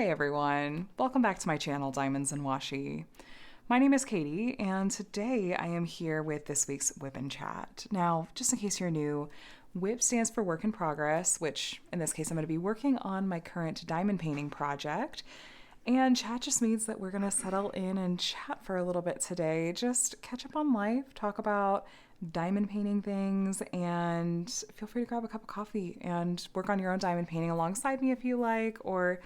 everyone, welcome back to my channel, Diamonds and Washi. My name is Katie, and today I am here with this week's WIP and Chat. Now, just in case you're new, WIP stands for Work in Progress, which in this case I'm going to be working on my current diamond painting project. And chat just means that we're going to settle in and chat for a little bit today, just catch up on life, talk about diamond painting things, and feel free to grab a cup of coffee and work on your own diamond painting alongside me if you like, or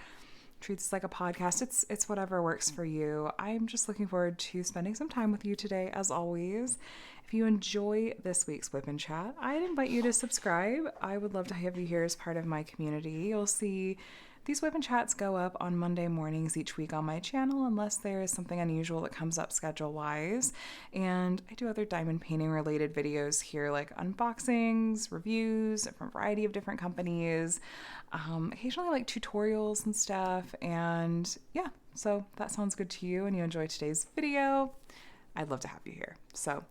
treat this like a podcast. It's whatever works for you. I'm just looking forward to spending some time with you today, as always. If you enjoy this week's WIP and Chat, I'd invite you to subscribe. I would love to have you here as part of my community. You'll see these WIP and Chats go up on Monday mornings each week on my channel, unless there is something unusual that comes up schedule-wise. And I do other diamond painting related videos here, like unboxings, reviews from a variety of different companies, occasionally like tutorials and stuff. And yeah, so that sounds good to you and you enjoy today's video, I'd love to have you here. So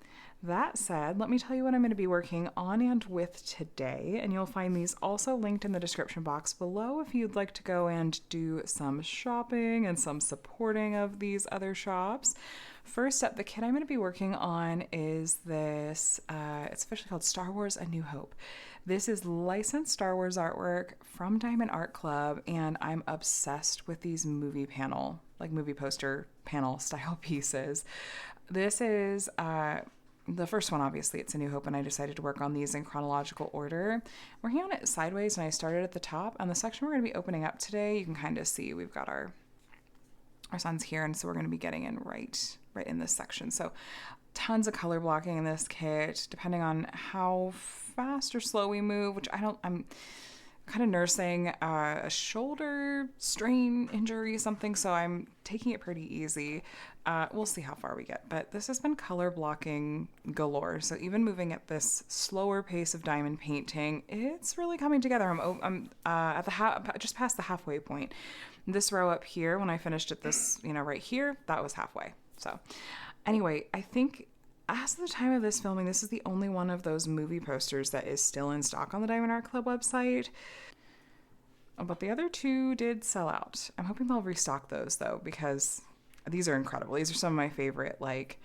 that said, let me tell you what I'm going to be working on and with today, and you'll find these also linked in the description box below if you'd like to go and do some shopping and some supporting of these other shops. First up, the kit I'm going to be working on is this, it's officially called Star Wars A New Hope. This is licensed Star Wars artwork from Diamond Art Club, and I'm obsessed with these movie poster panel style pieces. This is the first one, obviously, it's A New Hope, and I decided to work on these in chronological order. Working on it sideways, and I started at the top. On the section we're going to be opening up today, you can kind of see we've got our suns here, and so we're going to be getting in right in this section. So tons of color blocking in this kit, depending on how fast or slow we move, which I'm kind of nursing a shoulder strain injury, something, so I'm taking it pretty easy. We'll see how far we get, but this has been color blocking galore. So even moving at this slower pace of diamond painting, it's really coming together. I'm at just past the halfway point. This row up here, when I finished at this, right here, that was halfway. So anyway, I think as of the time of this filming, this is the only one of those movie posters that is still in stock on the Diamond Art Club website. But the other two did sell out. I'm hoping they'll restock those, though, because these are incredible. These are some of my favorite, like,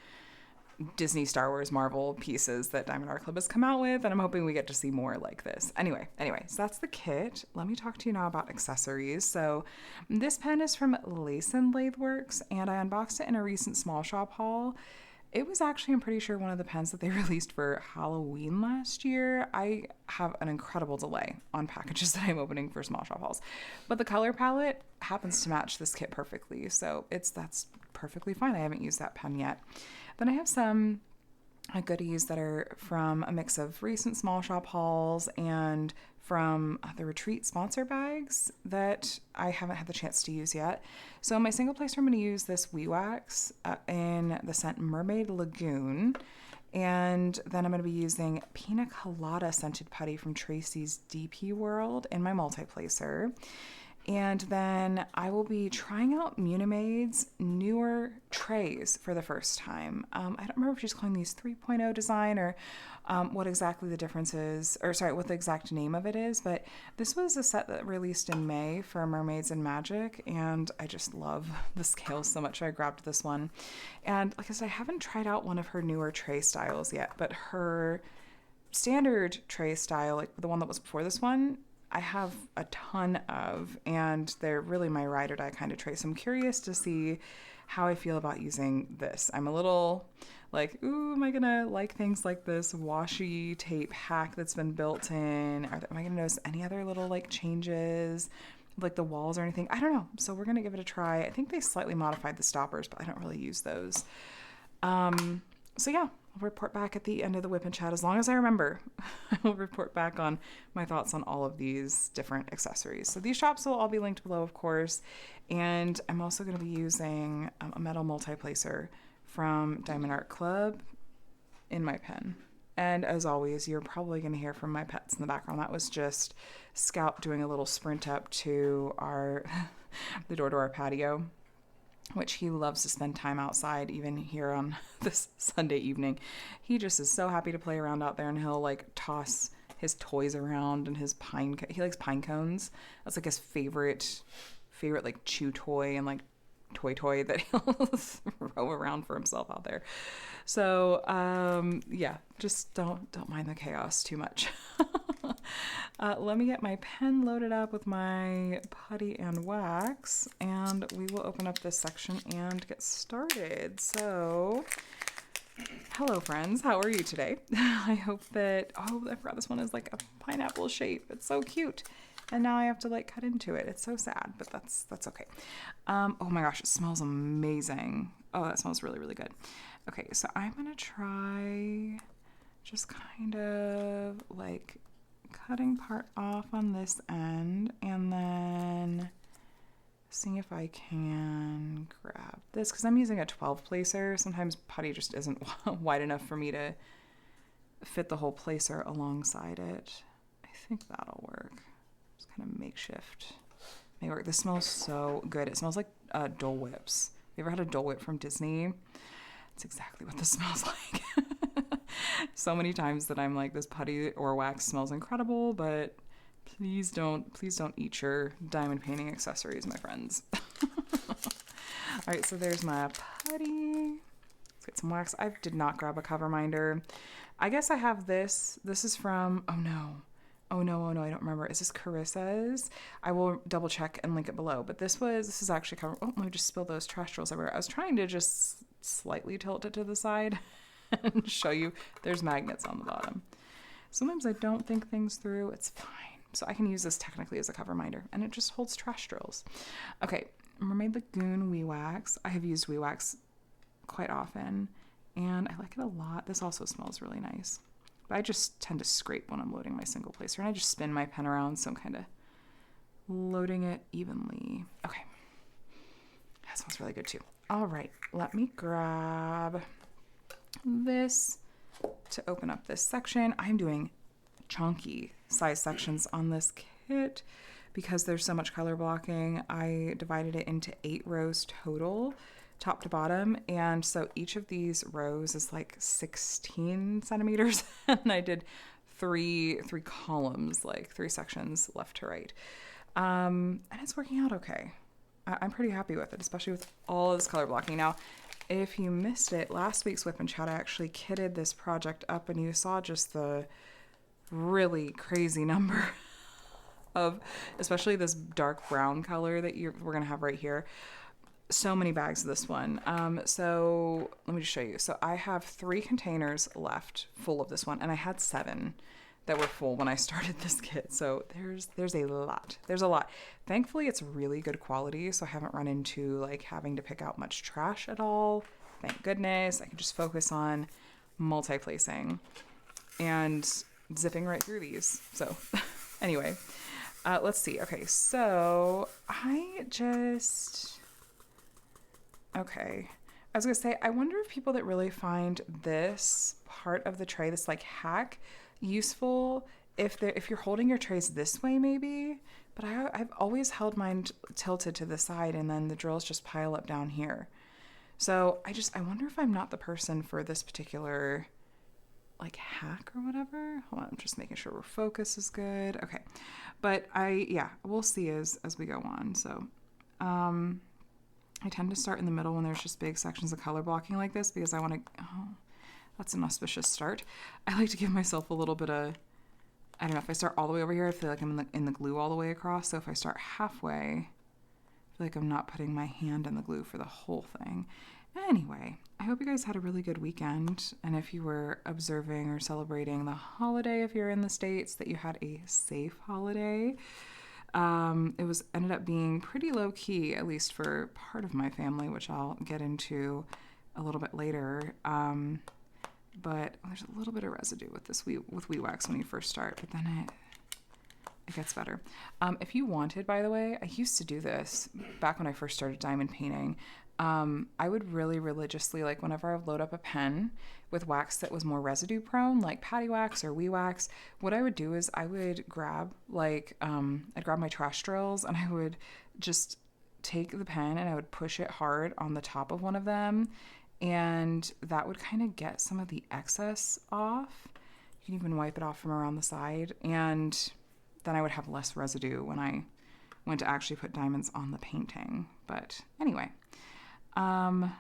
Disney, Star Wars, Marvel pieces that Diamond Art Club has come out with, and I'm hoping we get to see more like this. Anyway, so that's the kit. Let me talk to you now about accessories. So this pen is from Lace and Lathe Works, and I unboxed it in a recent small shop haul. It was actually, I'm pretty sure, one of the pens that they released for Halloween last year. I have an incredible delay on packages that I'm opening for small shop hauls. But the color palette happens to match this kit perfectly, so that's perfectly fine. I haven't used that pen yet. Then I have some goodies that are from a mix of recent small shop hauls and from the retreat sponsor bags that I haven't had the chance to use yet. So in my single placer, I'm going to use this wax in the scent Mermaid Lagoon. And then I'm going to be using Pina Colada scented putty from Tracy's DP World in my multi-placer. And then I will be trying out Munimaid's newer trays for the first time. I don't remember if she's calling these 3.0 design or what exactly the difference is, or sorry, what the exact name of it is. But this was a set that released in May for Mermaids and Magic, and I just love the scales so much. I grabbed this one. And like I said, I haven't tried out one of her newer tray styles yet, but her standard tray style, like the one that was before this one, I have a ton of, and they're really my ride or die kind of tray. So I'm curious to see how I feel about using this. I'm a little like, ooh, am I gonna like things like this washi tape hack that's been built in? Am I gonna notice any other little like changes, like the walls or anything? I don't know. So we're gonna give it a try. I think they slightly modified the stoppers, but I don't really use those. So yeah, I'll report back at the end of the WIP and Chat. As long as I remember, I will report back on my thoughts on all of these different accessories. So these shops will all be linked below, of course. And I'm also going to be using a metal multi-placer from Diamond Art Club in my pen. And as always, you're probably going to hear from my pets in the background. That was just Scout doing a little sprint up to the door to our patio, which he loves to spend time outside, even here on this Sunday evening. He just is so happy to play around out there, and he'll like toss his toys around and his he likes pine cones. That's like his favorite favorite like chew toy and like toy that he'll throw around for himself out there. So yeah, just don't mind the chaos too much. Let me get my pen loaded up with my putty and wax, and we will open up this section and get started. So hello friends, how are you today? I hope that, oh, I forgot this one is like a pineapple shape. It's so cute. And now I have to like cut into it. It's so sad, but that's okay. Oh my gosh, it smells amazing. Oh, that smells really, really good. Okay, so I'm gonna try just kind of like cutting part off on this end and then seeing if I can grab this, because I'm using a 12 placer. Sometimes putty just isn't wide enough for me to fit the whole placer alongside it. I think that'll work. Just kind of makeshift. May work. This smells so good. It smells like Dole Whips. Have you ever had a Dole Whip from Disney? It's exactly what this smells like. So many times that I'm like, this putty or wax smells incredible, but please don't eat your diamond painting accessories, my friends. All right, so there's my putty. Let's get some wax. I did not grab a cover minder. I guess I have this. This is from, oh no, I don't remember. Is this Carissa's? I will double check and link it below. But this is actually covered. Oh, let me just spill those trash drills everywhere. I was trying to just slightly tilt it to the side and show you there's magnets on the bottom. Sometimes I don't think things through. It's fine. So I can use this technically as a cover minder, and it just holds trash drills. Okay, Mermaid Lagoon Wee Wax. I have used Wee Wax quite often, and I like it a lot. This also smells really nice. But I just tend to scrape when I'm loading my single placer, and I just spin my pen around, so I'm kind of loading it evenly. Okay, that smells really good too. All right, let me grab this to open up this section. I'm doing chunky size sections on this kit because there's so much color blocking. I divided it into 8 rows total, top to bottom, and so each of these rows is like 16 centimeters, and I did three columns, like 3 sections left to right, and it's working out okay. I'm pretty happy with it, especially with all this color blocking. Now, if you missed it, last week's WIP and Chat, I actually kitted this project up, and you saw just the really crazy number of, especially this dark brown color that we're gonna have right here. So many bags of this one. So let me just show you. So I have 3 containers left full of this one, and I had 7 that were full when I started this kit. So there's a lot. There's a lot. Thankfully, it's really good quality, so I haven't run into like having to pick out much trash at all. Thank goodness. I can just focus on multi-placing and zipping right through these. So anyway, let's see. Okay, so okay. I was gonna say, I wonder if people that really find this part of the tray, this like hack, useful, if you're holding your trays this way maybe, but I've always held mine tilted to the side, and then the drills just pile up down here. So I wonder if I'm not the person for this particular like hack or whatever. Hold on, I'm just making sure our focus is good. Okay, but we'll see as we go on. So I tend to start in the middle when there's just big sections of color blocking like this, because I want to, oh, that's an auspicious start. I like to give myself a little bit of, I don't know, if I start all the way over here, I feel like I'm in the glue all the way across. So if I start halfway, I feel like I'm not putting my hand in the glue for the whole thing. Anyway, I hope you guys had a really good weekend. And if you were observing or celebrating the holiday, if you're in the States, that you had a safe holiday. It ended up being pretty low key, at least for part of my family, which I'll get into a little bit later. But there's a little bit of residue with this with Wee Wax when you first start, but then it gets better. If you wanted, by the way, I used to do this back when I first started diamond painting. I would really religiously, like whenever I would load up a pen with wax that was more residue prone, like patty wax or Wee Wax, what I would do is I would grab I'd grab my trash drills, and I would just take the pen and I would push it hard on the top of one of them, and that would kind of get some of the excess off. You can even wipe it off from around the side, and then I would have less residue when I when to actually put diamonds on the painting. But anyway, I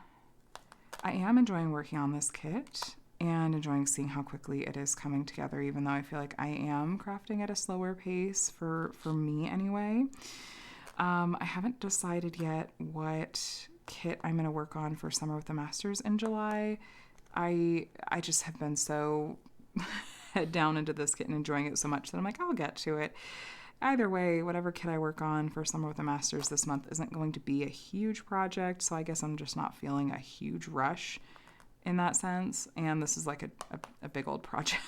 am enjoying working on this kit and enjoying seeing how quickly it is coming together, even though I feel like I am crafting at a slower pace for me anyway. I haven't decided yet what kit I'm going to work on for Summer with the Masters in July. I just have been so head down into this kit and enjoying it so much that I'm like, I'll get to it. Either way, whatever kit I work on for Summer with the Masters this month isn't going to be a huge project, so I guess I'm just not feeling a huge rush in that sense. And this is like a big old project.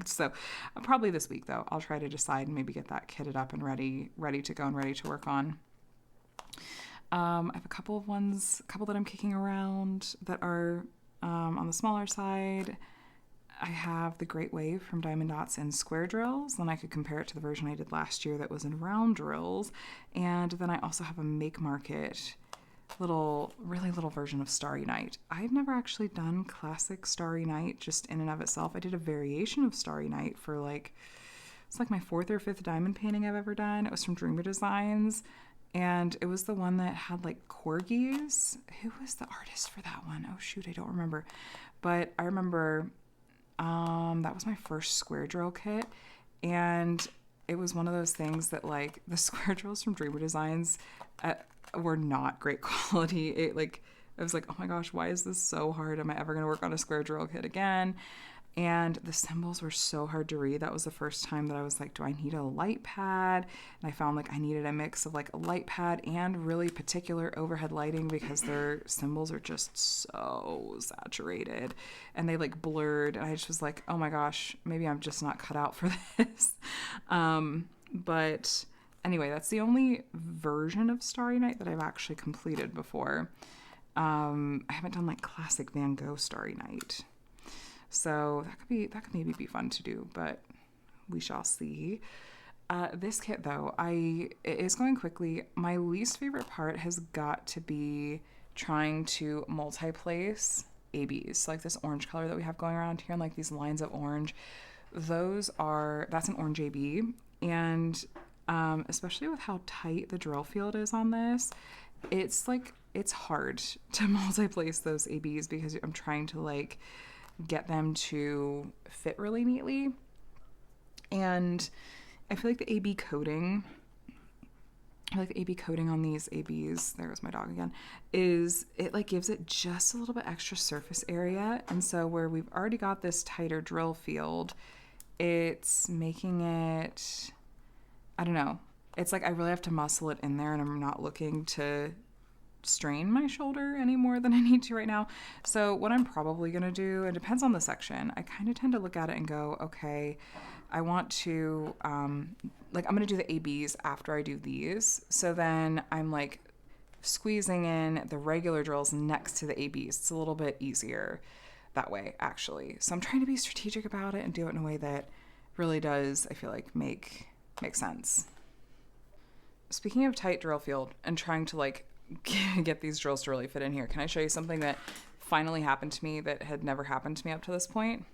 So probably this week, though, I'll try to decide and maybe get that kitted up and ready to go and ready to work on. I have a couple that I'm kicking around that are on the smaller side. I have the Great Wave from Diamond Dots in square drills. Then I could compare it to the version I did last year that was in round drills. And then I also have a Make Market really little version of Starry Night. I've never actually done classic Starry Night just in and of itself. I did a variation of Starry Night for it's like my 4th or 5th diamond painting I've ever done. It was from Dreamer Designs. And it was the one that had like corgis. Who was the artist for that one? Oh shoot, I don't remember. But I remember that was my first square drill kit, and it was one of those things that like the square drills from Dreamer Designs were not great quality. I was like, oh my gosh, why is this so hard? Am I ever going to work on a square drill kit again? And the symbols were so hard to read. That was the first time that I was like, do I need a light pad? And I found like I needed a mix of like a light pad and really particular overhead lighting because their symbols are just so saturated and they like blurred. And I just was like, oh my gosh, maybe I'm just not cut out for this. But anyway, that's the only version of Starry Night that I've actually completed before. I haven't done like classic Van Gogh Starry Night. So that could maybe be fun to do, but we shall see. This kit though, it is going quickly. My least favorite part has got to be trying to multi-place ABs. So like this orange color that we have going around here and like these lines of orange. That's an orange AB. And especially with how tight the drill field is on this, it's hard to multi-place those ABs because I'm trying to like get them to fit really neatly. And I feel like the AB coating on these ABs, there goes my dog again, is it like gives it just a little bit extra surface area. And so where we've already got this tighter drill field, it's making it, I don't know. It's like I really have to muscle it in there and I'm not looking to strain my shoulder any more than I need to right now. So what I'm probably going to do, it depends on the section. I kind of tend to look at it and go, okay, I want to, I'm going to do the ABs after I do these. So then I'm like squeezing in the regular drills next to the ABs. It's a little bit easier that way, actually. So I'm trying to be strategic about it and do it in a way that really does, I feel like, make sense. Speaking of tight drill field and trying to like get these drills to really fit in here, can I show you something that finally happened to me that had never happened to me up to this point?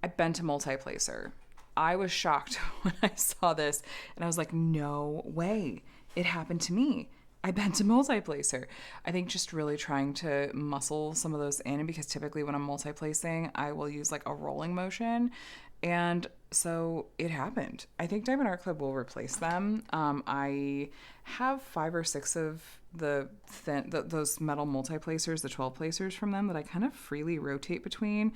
I bent a multi-placer. I was shocked when I saw this and I was like, no way. It happened to me. I bent a multi-placer. I think just really trying to muscle some of those in, because typically when I'm multi-placing, I will use like a rolling motion. And so it happened. I think Diamond Art Club will replace them. I have 5 or 6 of those metal multi-placers, the 12 placers from them that I kind of freely rotate between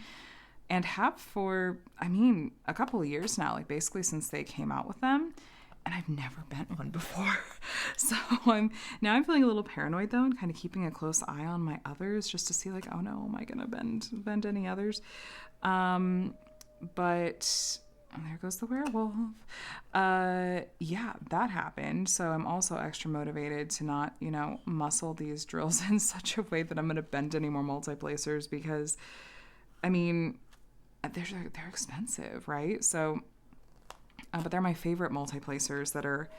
and have for, a couple of years now, like basically since they came out with them. And I've never bent one before. So I'm feeling a little paranoid though, and kind of keeping a close eye on my others just to see like, oh no, am I going to bend any others? But there goes the werewolf. Yeah, that happened. So I'm also extra motivated to not, muscle these drills in such a way that I'm going to bend any more multi-placers because, they're expensive, right? So, but they're my favorite multi-placers that are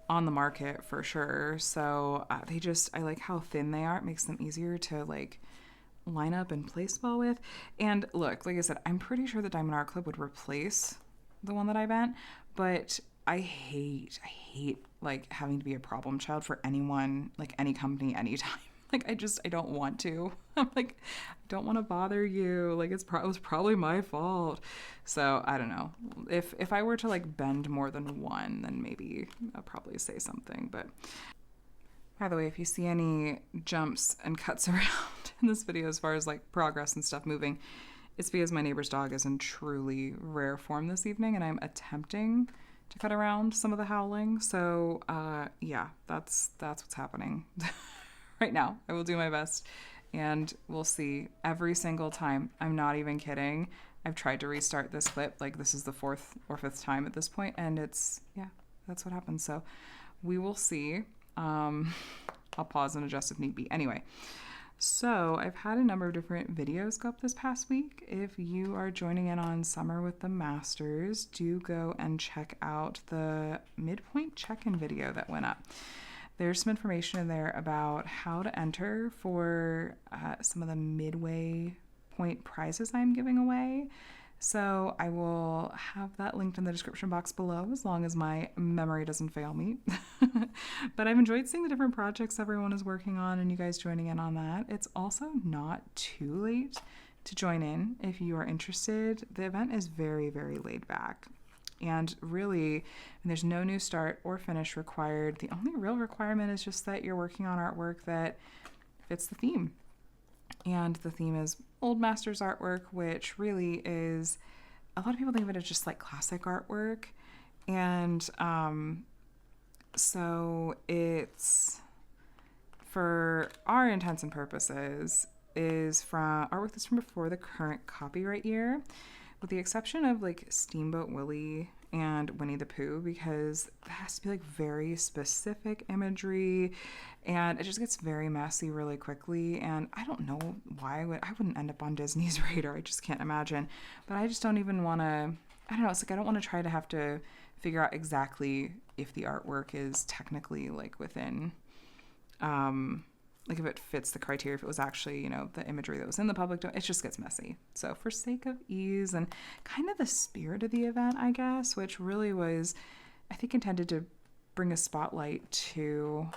on the market for sure. So I like how thin they are. It makes them easier to like line up and place well with. And look, like I said, I'm pretty sure the Diamond Art Club would replace the one that I bent, but I hate like having to be a problem child for anyone, like any company, anytime. Like, I don't want to. I'm like, I don't want to bother you. Like, it was probably my fault. So, I don't know. If I were to, like, bend more than one, then maybe I'll probably say something. But, by the way, if you see any jumps and cuts around in this video as far as, like, progress and stuff moving, it's because my neighbor's dog is in truly rare form this evening, and I'm attempting to cut around some of the howling. So, yeah, that's what's happening. Right now. I will do my best, and we'll see. Every single time, I'm not even kidding, I've tried to restart this clip. Like, this is the 4th or 5th time at this point, and yeah, that's what happens. So we will see. I'll pause and adjust if need be. Anyway, so I've had a number of different videos go up this past week. If you are joining in on Summer with the Masters, do go and check out the Midpoint check-in video that went up. There's some information in there about how to enter for some of the midway point prizes I'm giving away. So I will have that linked in the description box below as long as my memory doesn't fail me. But I've enjoyed seeing the different projects everyone is working on and you guys joining in on that. It's also not too late to join in if you are interested. The event is very, very laid back. And really, there's no new start or finish required. The only real requirement is just that you're working on artwork that fits the theme. And the theme is Old Masters artwork, which really is, a lot of people think of it as just like classic artwork. And so it's, for our intents and purposes, is from artwork that's from before the current copyright year, with the exception of like Steamboat Willie and Winnie the Pooh, because it has to be like very specific imagery and it just gets very messy really quickly. And I don't know why I wouldn't end up on Disney's radar. I just can't imagine. But I just don't even want to, I don't know, it's like I don't want to try to have to figure out exactly if the artwork is technically like within like if it fits the criteria, if it was actually, you know, the imagery that was in the public domain, it just gets messy. So for sake of ease and kind of the spirit of the event, I guess, which really was, I think, intended to bring a spotlight to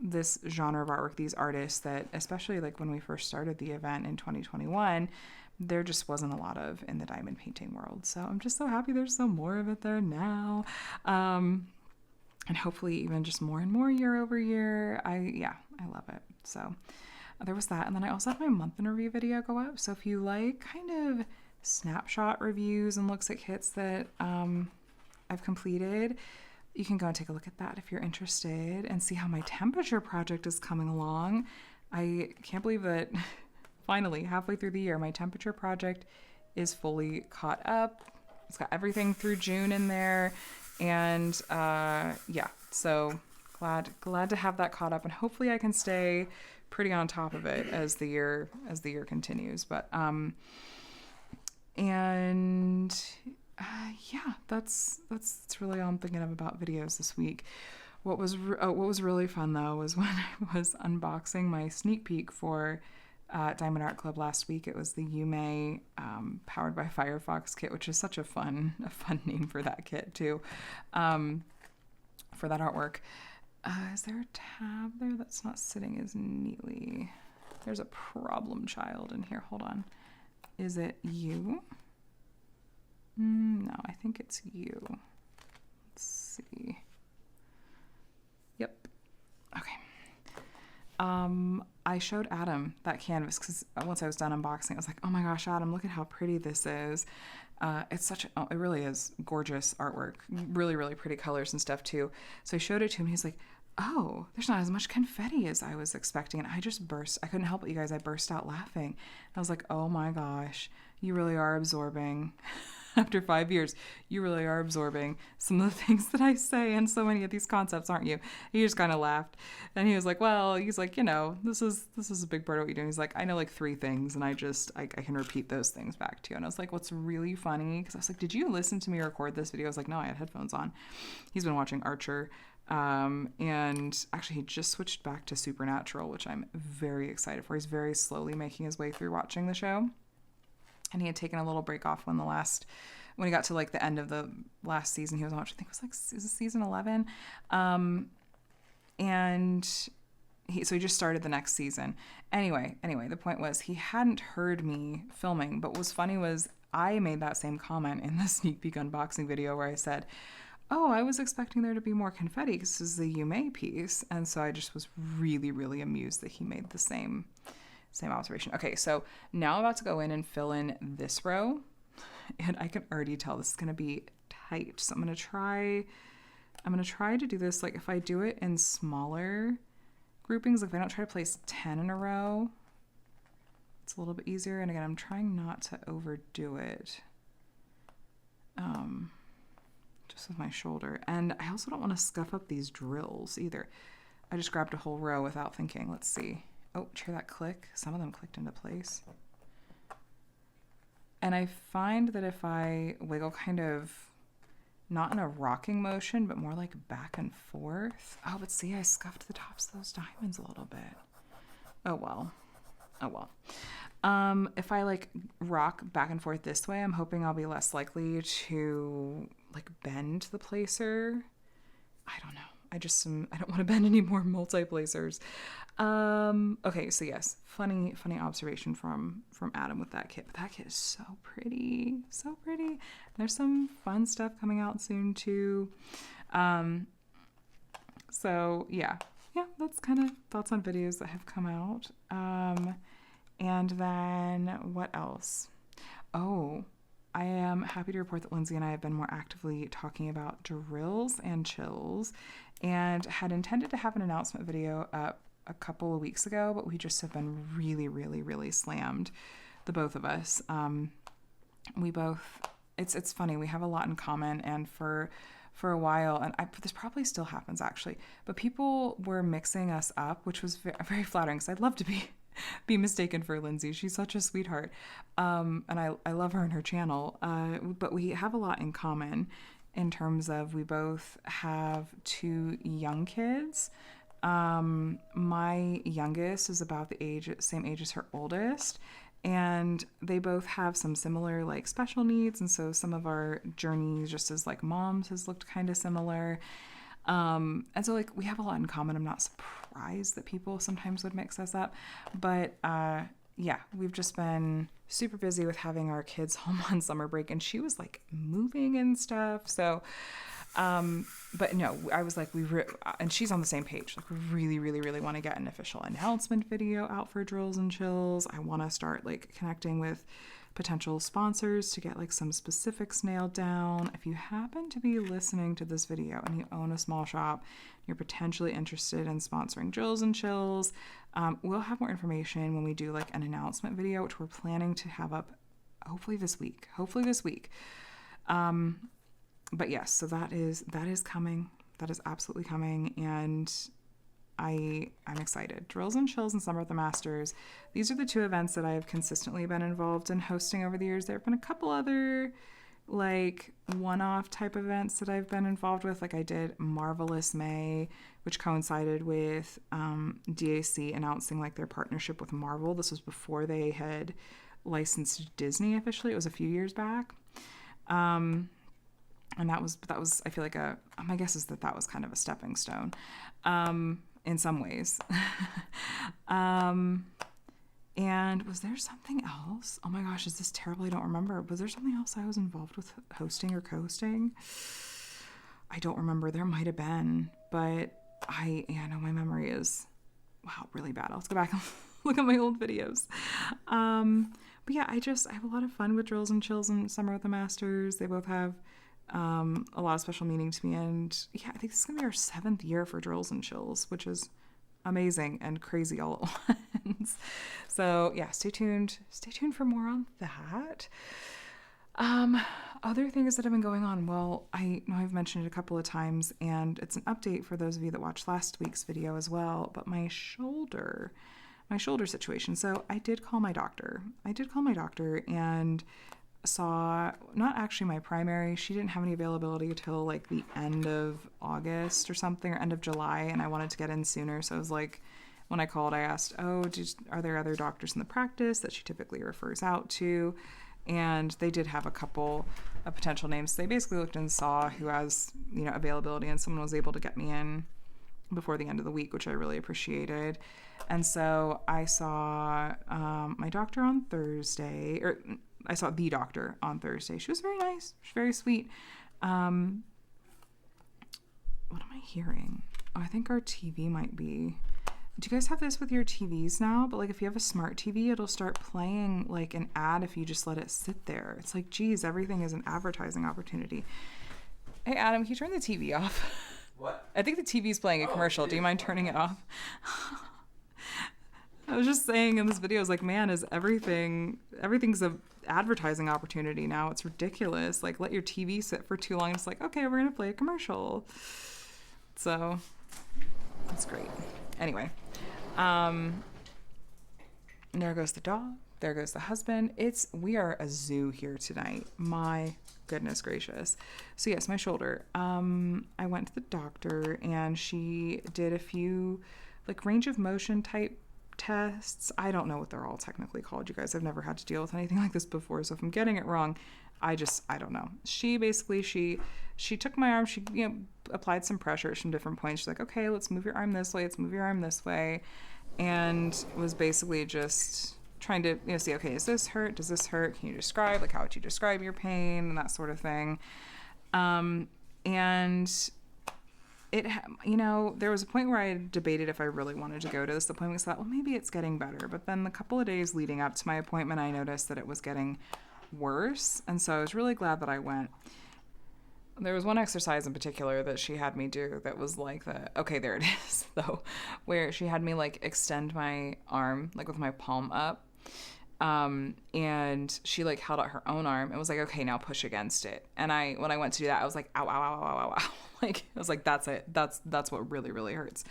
this genre of artwork, these artists that, especially like when we first started the event in 2021, there just wasn't a lot of in the diamond painting world. So I'm just so happy there's some more of it there now. And hopefully even just more and more year over year. I love it. So there was that. And then I also had my month in review video go up. So if you like kind of snapshot reviews and looks at kits that I've completed, you can go and take a look at that if you're interested and see how my temperature project is coming along. I can't believe that finally, halfway through the year, my temperature project is fully caught up. It's got everything through June in there. And yeah, so glad to have that caught up, and hopefully I can stay pretty on top of it as the year continues. But yeah, that's really all I'm thinking of about videos this week. What was really fun though was when I was unboxing my sneak peek for Diamond Art Club last week. It was the Yume powered by Firefox kit, which is such a fun name for that kit too, for that artwork. Is there a tab there that's not sitting as neatly? There's a problem child in here. Hold on. Is it you? No, I think it's you. Let's see. Yep. Okay. I showed Adam that canvas because once I was done unboxing, I was like, oh my gosh, Adam, look at how pretty this is. It really is gorgeous artwork. Really, really pretty colors and stuff too. So I showed it to him. He's like, oh, there's not as much confetti as I was expecting. And I just burst. I couldn't help it, you guys. I burst out laughing. I was like, oh my gosh, you really are absorbing. After 5 years, you really are absorbing some of the things that I say and so many of these concepts, aren't you? He just kind of laughed. And he was like, well, he's like, you know, this is a big part of what you're doing. He's like, I know like 3 things and I can repeat those things back to you. And I was like, what's really funny, because I was like, did you listen to me record this video? I was like, no, I had headphones on. He's been watching Archer. And actually he just switched back to Supernatural, which I'm very excited for. He's very slowly making his way through watching the show. And he had taken a little break off when the last when he got to like the end of the last season he was on, which I think was like season 11. And he just started the next season. Anyway, the point was he hadn't heard me filming, but what was funny was I made that same comment in the sneak peek unboxing video where I said, oh, I was expecting there to be more confetti because this is the Yume piece. And so I just was really, really amused that he made the same observation. Okay, so now I'm about to go in and fill in this row. And I can already tell this is going to be tight. So I'm going to try to do this, like if I do it in smaller groupings, like if I don't try to place 10 in a row, it's a little bit easier. And again, I'm trying not to overdo it. Just with my shoulder. And I also don't want to scuff up these drills either. I just grabbed a whole row without thinking. Let's see. Oh, did you hear that click? Some of them clicked into place. And I find that if I wiggle kind of not in a rocking motion, but more like back and forth. Oh, but see, I scuffed the tops of those diamonds a little bit. Oh, well. If I like rock back and forth this way, I'm hoping I'll be less likely to like bend the placer. I don't know. I don't want to bend any more multi-placers. Okay, so yes, funny observation from Adam with that kit. But that kit is so pretty, so pretty. There's some fun stuff coming out soon too. So yeah, that's kind of thoughts on videos that have come out. And then what else? Oh, I am happy to report that Lindsay and I have been more actively talking about drills and chills, and had intended to have an announcement video up a couple of weeks ago, but we just have been really, really, really slammed, the both of us. We both, it's funny, we have a lot in common, and for a while, and this probably still happens actually, but people were mixing us up, which was very, very flattering because I'd love to be mistaken for Lindsay. She's such a sweetheart. And I love her and her channel. But we have a lot in common in terms of we both have 2 young kids. My youngest is about the same age as her oldest, and they both have some similar like special needs. And so some of our journeys just as like moms has looked kind of similar. And so like we have a lot in common. I'm not surprised that people sometimes would mix us up, but yeah, we've just been super busy with having our kids home on summer break, and she was like moving and stuff. So, but no, I was like, and she's on the same page. Like we really, really, really want to get an official announcement video out for Drills and Chills. I want to start like connecting with potential sponsors to get like some specifics nailed down. If you happen to be listening to this video and you own a small shop, you're potentially interested in sponsoring Drills and Chills, we'll have more information when we do like an announcement video, which we're planning to have up hopefully this week. But yes, so that is coming. That is absolutely coming, and I'm excited. Drills and Chills and Summer of the Masters. These are the 2 events that I have consistently been involved in hosting over the years. There have been a couple other like one-off type events that I've been involved with. Like I did Marvelous May, which coincided with DAC announcing like their partnership with Marvel. This was before they had licensed Disney officially. It was a few years back. And that was I feel like my guess is that was kind of a stepping stone. In some ways. And was there something else? Oh my gosh, is this terrible? I don't remember. Was there something else I was involved with hosting or co-hosting? I don't remember. There might have been, but I know my memory is, wow, really bad. I'll have to go back and look at my old videos. But yeah, I have a lot of fun with Drills and Chills and Summer with the Masters. They both have a lot of special meaning to me, and yeah, I think this is gonna be our 7th year for Drills and Chills, which is amazing and crazy all at once. So yeah, stay tuned for more on that. Other things that have been going on, well, I know I've mentioned it a couple of times, and it's an update for those of you that watched last week's video as well, but my shoulder situation. So I did call my doctor and saw, not actually my primary, she didn't have any availability until like the end of August or something, or end of July, and I wanted to get in sooner. So I was like, when I called, I asked, are there other doctors in the practice that she typically refers out to? And they did have a couple of potential names. They basically looked and saw who has, availability, and someone was able to get me in before the end of the week, which I really appreciated. And so I saw my doctor on Thursday, or I saw the doctor on Thursday. She was very nice. She was very sweet. What am I hearing? Oh, I think our TV might be... Do you guys have this with your TVs now? But like if you have a smart TV, it'll start playing like an ad if you just let it sit there. It's like, geez, everything is an advertising opportunity. Hey, Adam, can you turn the TV off? What? I think the TV's playing a commercial. Do you mind turning it off? I was just saying in this video, I was like, man, everything's a advertising opportunity now. It's ridiculous. Like, let your TV sit for too long. It's like, okay, we're going to play a commercial. So that's great. Anyway, there goes the dog. There goes the husband. We are a zoo here tonight. My goodness gracious. So yes, my shoulder. I went to the doctor and she did a few like range of motion type tests. I don't know what they're all technically called, you guys. I've never had to deal with anything like this before. So if I'm getting it wrong, I don't know. She basically, she took my arm, she, applied some pressure at some different points. She's like, okay, let's move your arm this way. Let's move your arm this way. And was basically just trying to, see, okay, does this hurt? Does this hurt? Can you describe, like, how would you describe your pain and that sort of thing? And it, there was a point where I debated if I really wanted to go to this appointment. So I thought, well, maybe it's getting better. But then the couple of days leading up to my appointment, I noticed that it was getting worse. And so I was really glad that I went. There was one exercise in particular that she had me do that was like okay, there it is though, where she had me like extend my arm, like with my palm up. And she like held out her own arm and was like, okay, now push against it. And when I went to do that, I was like, ow, ow, ow, ow, ow, ow. Like, I was like, that's it. That's what really, really hurts.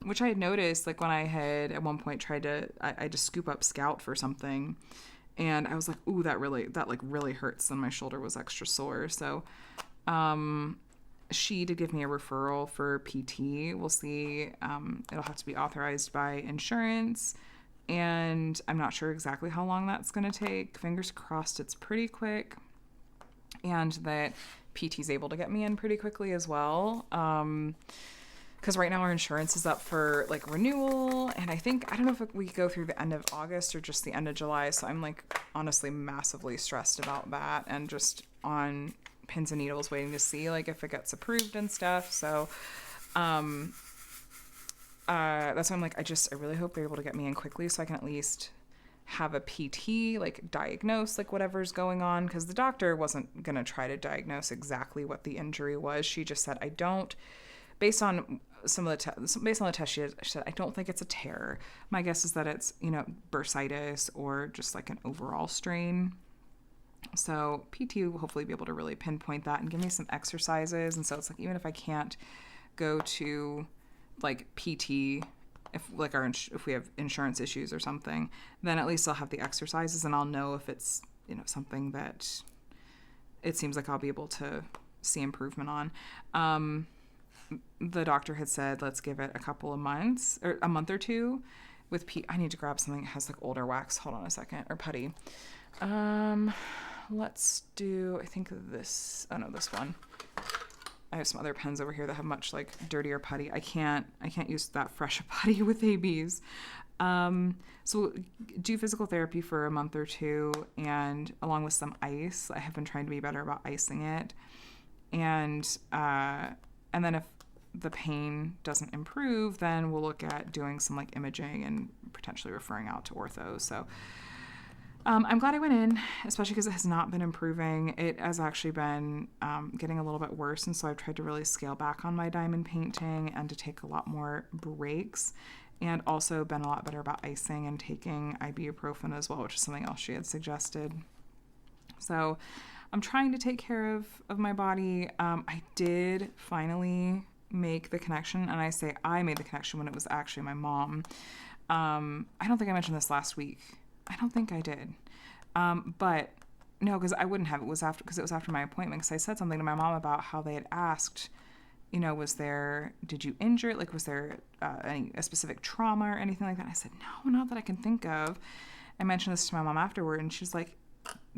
Which I had noticed, like when I had at one point tried to, I just scoop up Scout for something. And I was like, ooh, that like really hurts. And my shoulder was extra sore. So, she did give me a referral for PT. We'll see. It'll have to be authorized by insurance. And I'm not sure exactly how long that's going to take. Fingers crossed it's pretty quick. And that PT's able to get me in pretty quickly as well. Because right now our insurance is up for like renewal. And I don't know if we go through the end of August or just the end of July. So I'm like honestly massively stressed about that and just on pins and needles waiting to see like if it gets approved and stuff. So that's why I'm like, I really hope they're able to get me in quickly so I can at least have a PT, like diagnose like whatever's going on, because the doctor wasn't going to try to diagnose exactly what the injury was. She just said, based on the test she said, I don't think it's a tear. My guess is that it's, bursitis or just like an overall strain. So PT will hopefully be able to really pinpoint that and give me some exercises. And so it's like, even if I can't go to like PT, if we have insurance issues or something, then at least I'll have the exercises and I'll know if it's, something that it seems like I'll be able to see improvement on. The doctor had said, let's give it a couple of months or a month or two with I need to grab something that has like older wax. Hold on a second. Or putty. Let's do, I think this, this one. I have some other pens over here that have much like dirtier putty. I can't use that fresh putty with ABs. So do physical therapy for a month or two, and along with some ice. I have been trying to be better about icing it. And then if the pain doesn't improve, then we'll look at doing some like imaging and potentially referring out to ortho. So I'm glad I went in, especially because it has not been improving. It has actually been getting a little bit worse, and so I've tried to really scale back on my diamond painting and to take a lot more breaks, and also been a lot better about icing and taking ibuprofen as well, which is something else she had suggested. So I'm trying to take care of my body. I did finally make the connection, and I say I made the connection when it was actually my mom. I don't think I mentioned this last week. I don't think I did. But no, because I wouldn't have. It was after my appointment, because I said something to my mom about how they had asked, did you injure it? Like, was there a specific trauma or anything like that? And I said, no, not that I can think of. I mentioned this to my mom afterward, and she's like,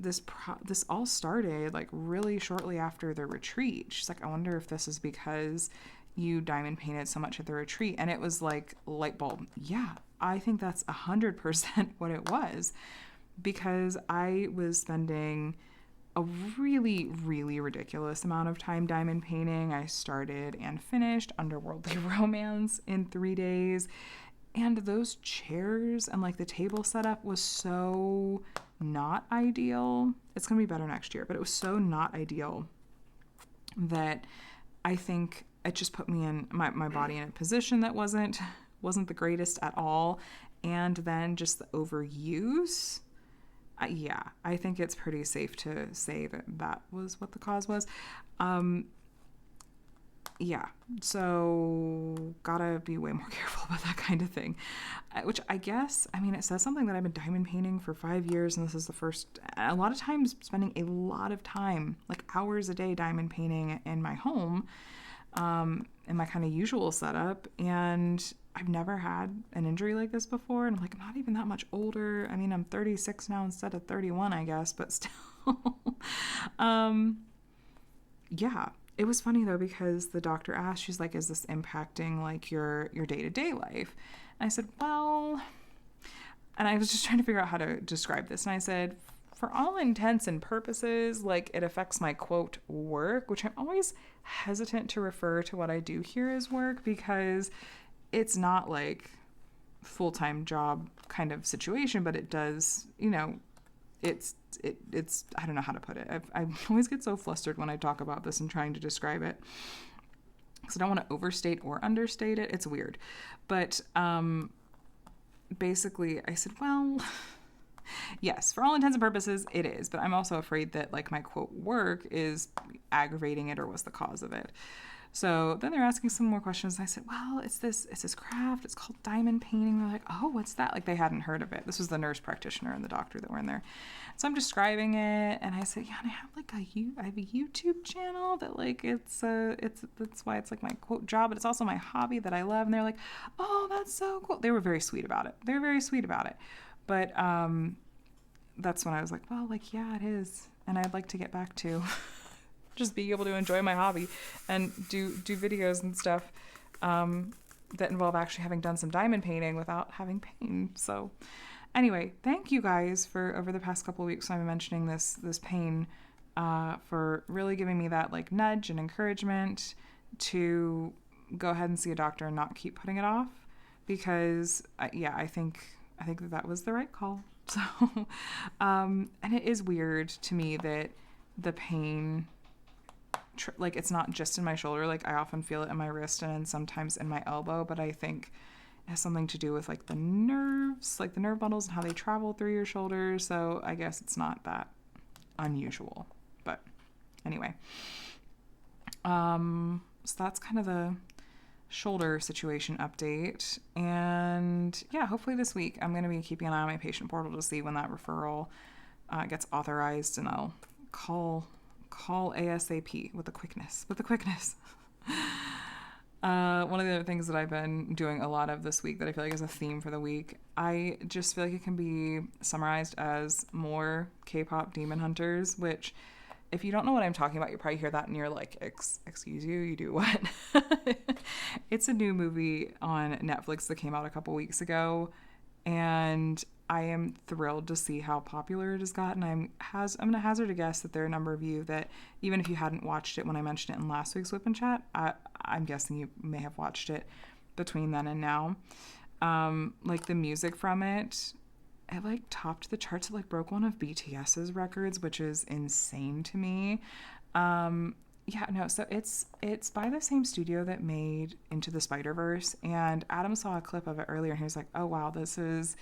this all started like really shortly after the retreat. She's like, I wonder if this is because you diamond painted so much at the retreat. And it was like light bulb. Yeah, I think that's 100% what it was, because I was spending a really, really ridiculous amount of time diamond painting. I started and finished Underworldly Romance in 3 days. And those chairs and like the table setup was so not ideal. It's going to be better next year, but it was so not ideal that I think it just put me in my body in a position that wasn't the greatest at all. And then just the overuse. Yeah, I think it's pretty safe to say that was what the cause was. Yeah, so gotta be way more careful about that kind of thing. Which I guess, I mean, it says something that I've been diamond painting for 5 years, and this is the first, a lot of times spending a lot of time, like hours a day diamond painting in my home, in my kind of usual setup, and I've never had an injury like this before, and I'm like, I'm not even that much older. I mean, I'm 36 now instead of 31, I guess, but still. Yeah. It was funny though, because the doctor asked, she's like, is this impacting like your day-to-day life? And I said, well, and I was just trying to figure out how to describe this. And I said, for all intents and purposes, like it affects my quote work, which I'm always hesitant to refer to what I do here as work, because it's not like full-time job kind of situation, but it does, you know, it's I don't know how to put it. I always get so flustered when I talk about this and trying to describe it, because I don't want to overstate or understate it. It's weird. But basically I said, well, yes, for all intents and purposes it is, but I'm also afraid that like my quote work is aggravating it or was the cause of it. So then they're asking some more questions. And I said, well, it's this craft. It's called diamond painting. They're like, oh, what's that? Like they hadn't heard of it. This was the nurse practitioner and the doctor that were in there. So I'm describing it. And I said, yeah, and I have like I have a YouTube channel that like, that's why it's like my quote job, but it's also my hobby that I love. And they're like, oh, that's so cool. They were very sweet about it. They were very sweet about it. But that's when I was like, well, like, yeah, it is. And I'd like to get back to just being able to enjoy my hobby and do videos and stuff that involve actually having done some diamond painting without having pain. So anyway, thank you guys for over the past couple of weeks I've been mentioning this pain, for really giving me that like nudge and encouragement to go ahead and see a doctor and not keep putting it off, because I think that was the right call. So and it is weird to me that the pain, like it's not just in my shoulder. Like I often feel it in my wrist and sometimes in my elbow, but I think it has something to do with like the nerves, like the nerve bundles and how they travel through your shoulders. So I guess it's not that unusual, but anyway, so that's kind of the shoulder situation update. And yeah, hopefully this week I'm going to be keeping an eye on my patient portal to see when that referral gets authorized, and I'll call ASAP with the quickness. One of the other things that I've been doing a lot of this week that I feel like is a theme for the week, I just feel like it can be summarized as more K-pop demon hunters, which if you don't know what I'm talking about, you probably hear that and you're like, excuse you do what? It's a new movie on Netflix that came out a couple weeks ago, and I am thrilled to see how popular it has gotten. I'm going to hazard a guess that there are a number of you that, even if you hadn't watched it when I mentioned it in last week's WIP and Chat, I'm guessing you may have watched it between then and now. Like the music from it like topped the charts. It like broke one of BTS's records, which is insane to me. So it's by the same studio that made Into the Spider-Verse, and Adam saw a clip of it earlier and he was like, oh wow, this is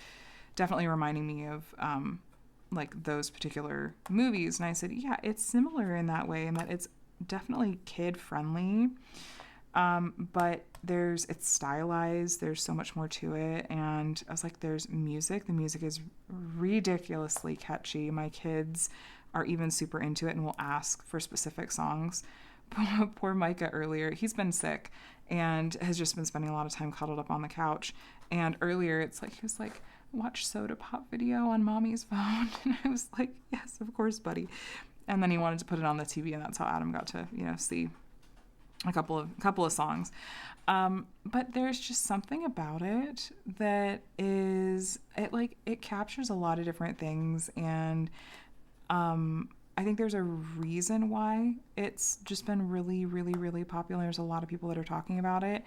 definitely reminding me of like those particular movies. And I said, yeah, it's similar in that way, in that it's definitely kid friendly, but it's stylized, there's so much more to it. And I was like, there's music. The music is ridiculously catchy. My kids are even super into it and will ask for specific songs. Poor Micah earlier, he's been sick and has just been spending a lot of time cuddled up on the couch. And earlier it's like, he was like, watch Soda Pop video on mommy's phone. And I was like, yes, of course, buddy. And then he wanted to put it on the TV, and that's how Adam got to, see a couple of songs. But there's just something about it that it captures a lot of different things. And I think there's a reason why it's just been really, really, really popular. There's a lot of people that are talking about it.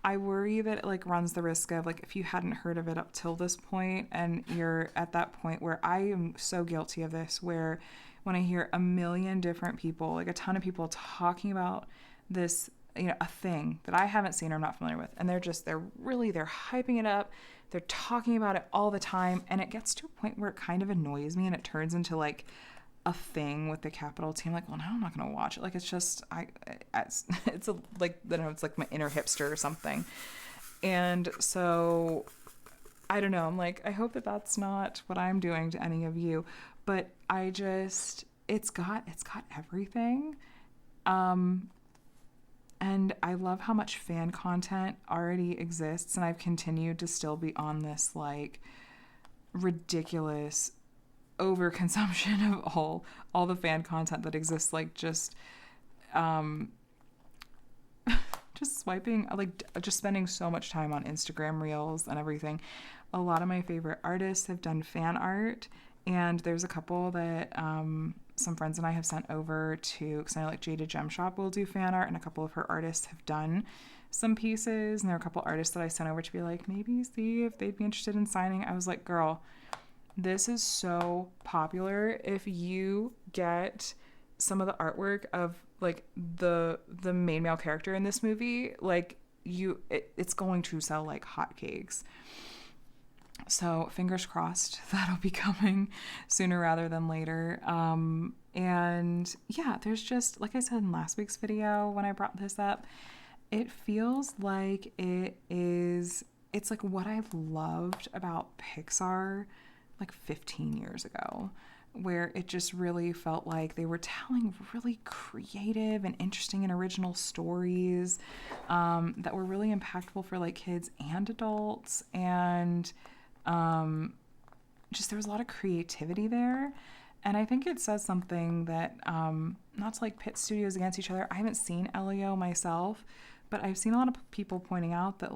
I worry that it runs the risk of if you hadn't heard of it up till this point, and you're at that point where I am so guilty of this, where when I hear a million different people, a ton of people talking about this, a thing that I haven't seen or I'm not familiar with, and they're hyping it up, they're talking about it all the time, and it gets to a point where it kind of annoys me, and it turns into a thing with the capital T. I'm like, well, now I'm not gonna watch it. It's just it's my inner hipster or something. And so I don't know. I'm like, I hope that that's not what I'm doing to any of you, but it's got everything. And I love how much fan content already exists, and I've continued to still be on this ridiculous overconsumption of all the fan content that exists, just swiping, just spending so much time on Instagram reels and everything. A lot of my favorite artists have done fan art, and there's a couple that some friends and I have sent over to, because I know Jada Gem Shop will do fan art, and a couple of her artists have done some pieces, and there are a couple artists that I sent over to be maybe see if they'd be interested in signing. I was like, girl, this is so popular. If you get some of the artwork of the main male character in this movie, it's going to sell like hotcakes. So fingers crossed that'll be coming sooner rather than later. And yeah, there's just, like I said in last week's video when I brought this up, it feels like it's what I've loved about Pixar 15 years ago, where it just really felt like they were telling really creative and interesting and original stories that were really impactful for kids and adults. And just there was a lot of creativity there. And I think it says something that, not to pit studios against each other. I haven't seen Elio myself, but I've seen a lot of people pointing out that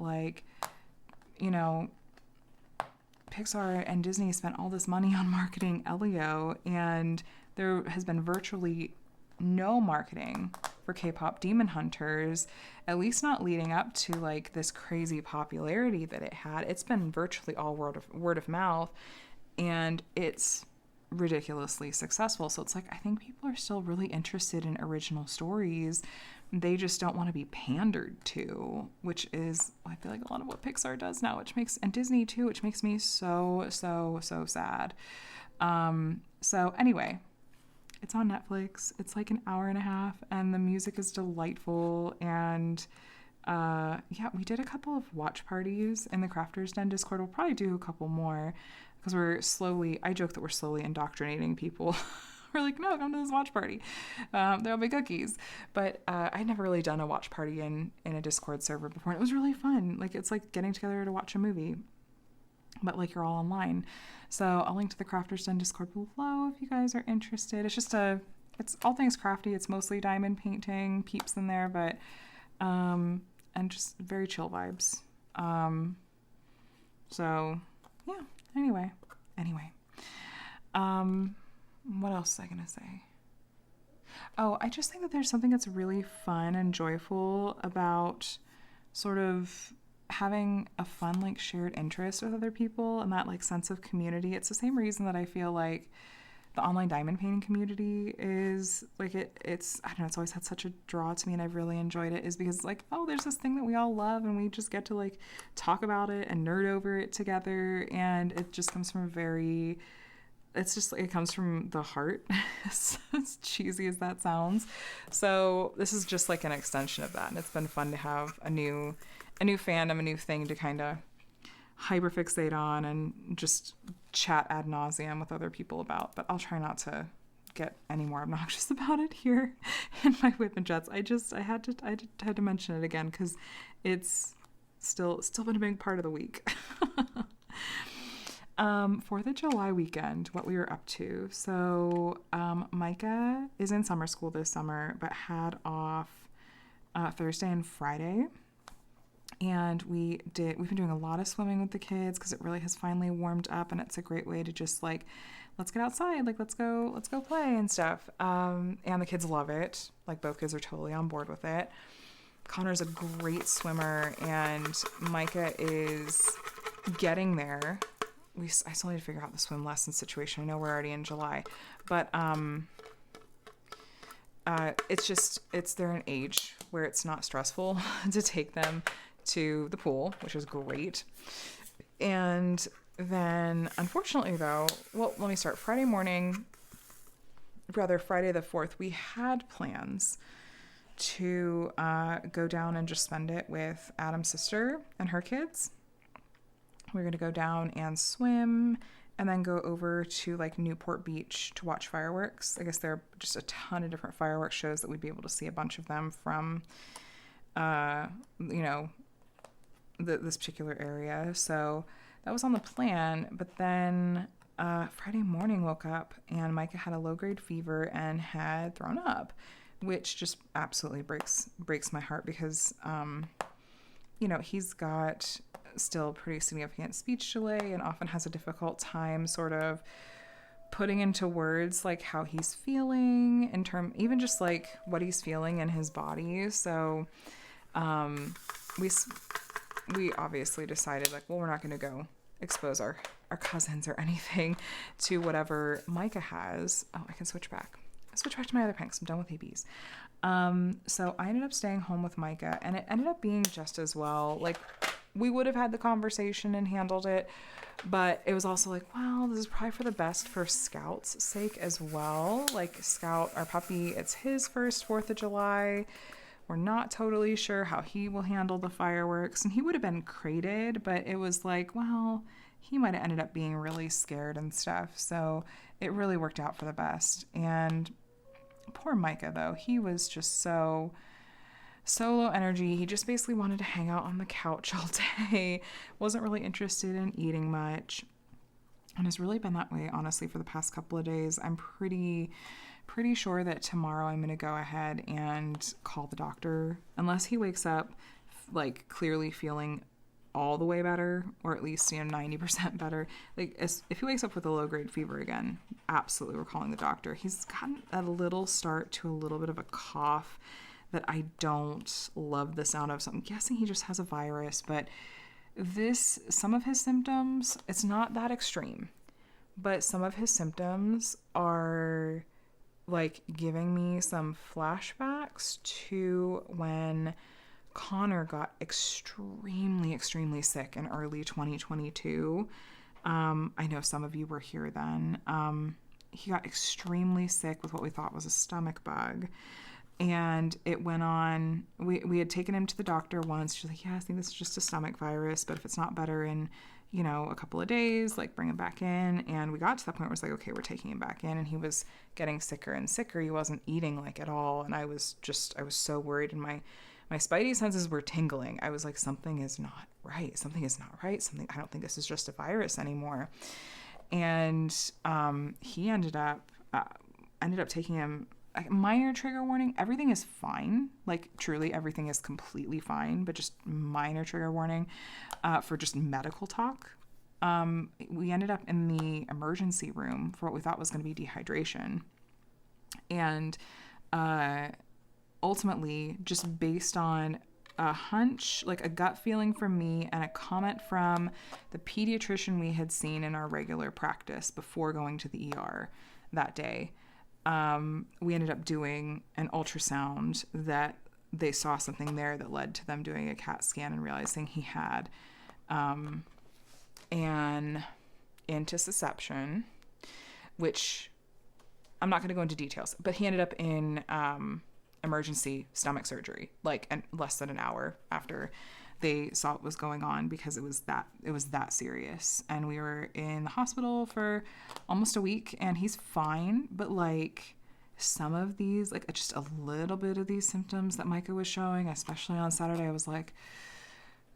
Pixar and Disney spent all this money on marketing Elio, and there has been virtually no marketing for K-pop Demon Hunters, at least not leading up to this crazy popularity that it had. It's been virtually all word of mouth, and it's ridiculously successful. So it's I think people are still really interested in original stories. They just don't want to be pandered to, which is, I feel a lot of what Pixar does now, and Disney too, which makes me so, so, so sad. So anyway, it's on Netflix. It's an hour and a half, and the music is delightful. And yeah, we did a couple of watch parties in the Crafters Den Discord. We'll probably do a couple more, because I joke that we're slowly indoctrinating people. We're no, come to this watch party. There'll be cookies. But I'd never really done a watch party in a Discord server before, and it was really fun. it's getting together to watch a movie, but you're all online. So I'll link to the Crafters Den Discord below if you guys are interested. It's just it's all things crafty. It's mostly diamond painting, peeps in there, but and just very chill vibes. So yeah. Anyway. What else was I gonna say? Oh, I just think that there's something that's really fun and joyful about sort of having a fun, shared interest with other people, and that, sense of community. It's the same reason that I feel the online diamond painting community is, it's, I don't know, it's always had such a draw to me, and I've really enjoyed it, is because, oh, there's this thing that we all love, and we just get to, talk about it and nerd over it together, and it just comes from it comes from the heart, as cheesy as that sounds. So this is just an extension of that, and it's been fun to have a new fandom, a new thing to kind of hyperfixate on and just chat ad nauseum with other people about. But I'll try not to get any more obnoxious about it here in my WIP and Chats. I had to mention it again because it's still been a big part of the week. 4th of July weekend, what we were up to. So Micah is in summer school this summer, but had off Thursday and Friday. And we've been doing a lot of swimming with the kids because it really has finally warmed up, and it's a great way to just like, let's get outside, like let's go play and stuff. And the kids love it. Like both kids are totally on board with it. Connor's a great swimmer, and Micah is getting there. I still need to figure out the swim lesson situation. I know we're already in July, but they're an age where it's not stressful to take them to the pool, which is great. And then, unfortunately, though, well, let me start. Friday the 4th, we had plans to go down and just spend it with Adam's sister and her kids. We're going to go down and swim and then go over to like Newport Beach to watch fireworks. I guess there are just a ton of different fireworks shows that we'd be able to see a bunch of them from, this particular area. So that was on the plan. But then Friday morning woke up and Micah had a low-grade fever and had thrown up, which just absolutely breaks my heart because, he's got still pretty significant speech delay and often has a difficult time sort of putting into words like how he's feeling even just like what he's feeling in his body. So we obviously decided like, well, we're not going to go expose our cousins or anything to whatever Micah has. Oh, I can switch back to my other pen because I'm done with ABs. So I ended up staying home with Micah, and it ended up being just as well. Like, we would have had the conversation and handled it, but it was also like, well, this is probably for the best for Scout's sake as well. Like, Scout, our puppy, it's his first 4th of July. We're not totally sure how he will handle the fireworks, and he would have been crated, but it was like, well, he might have ended up being really scared and stuff. So it really worked out for the best. And poor Micah, though, he was just so low energy. He just basically wanted to hang out on the couch all day. Wasn't really interested in eating much. And has really been that way, honestly, for the past couple of days. I'm pretty sure that tomorrow I'm going to go ahead and call the doctor. Unless he wakes up, like, clearly feeling all the way better, or at least, 90% better. Like, if he wakes up with a low-grade fever again, absolutely we're calling the doctor. He's gotten a little start to a little bit of a cough that I don't love the sound of. So I'm guessing he just has a virus, but some of his symptoms, it's not that extreme, but some of his symptoms are like giving me some flashbacks to when Connor got extremely, extremely sick in early 2022. I know some of you were here then. He got extremely sick with what we thought was a stomach bug. And it went on, we had taken him to the doctor once. She's like, yeah, I think this is just a stomach virus, but if it's not better in, a couple of days, like bring him back in. And we got to that point where it's like, okay, we're taking him back in. And he was getting sicker and sicker. He wasn't eating like at all. And I was so worried, and my spidey senses were tingling. I was like, something is not right. I don't think this is just a virus anymore. And he ended up taking him. Minor trigger warning, everything is fine. Like, truly, everything is completely fine, but just minor trigger warning for just medical talk. We ended up in the emergency room for what we thought was going to be dehydration. And ultimately, just based on a hunch, like a gut feeling from me and a comment from the pediatrician we had seen in our regular practice before going to the ER that day, we ended up doing an ultrasound that they saw something there that led to them doing a CAT scan and realizing he had an intussusception, which I'm not going to go into details, but he ended up in emergency stomach surgery, like less than an hour after they saw what was going on, because it was that serious. And we were in the hospital for almost a week, and he's fine, but like some of these, like just a little bit of these symptoms that Micah was showing, especially on Saturday, I was like,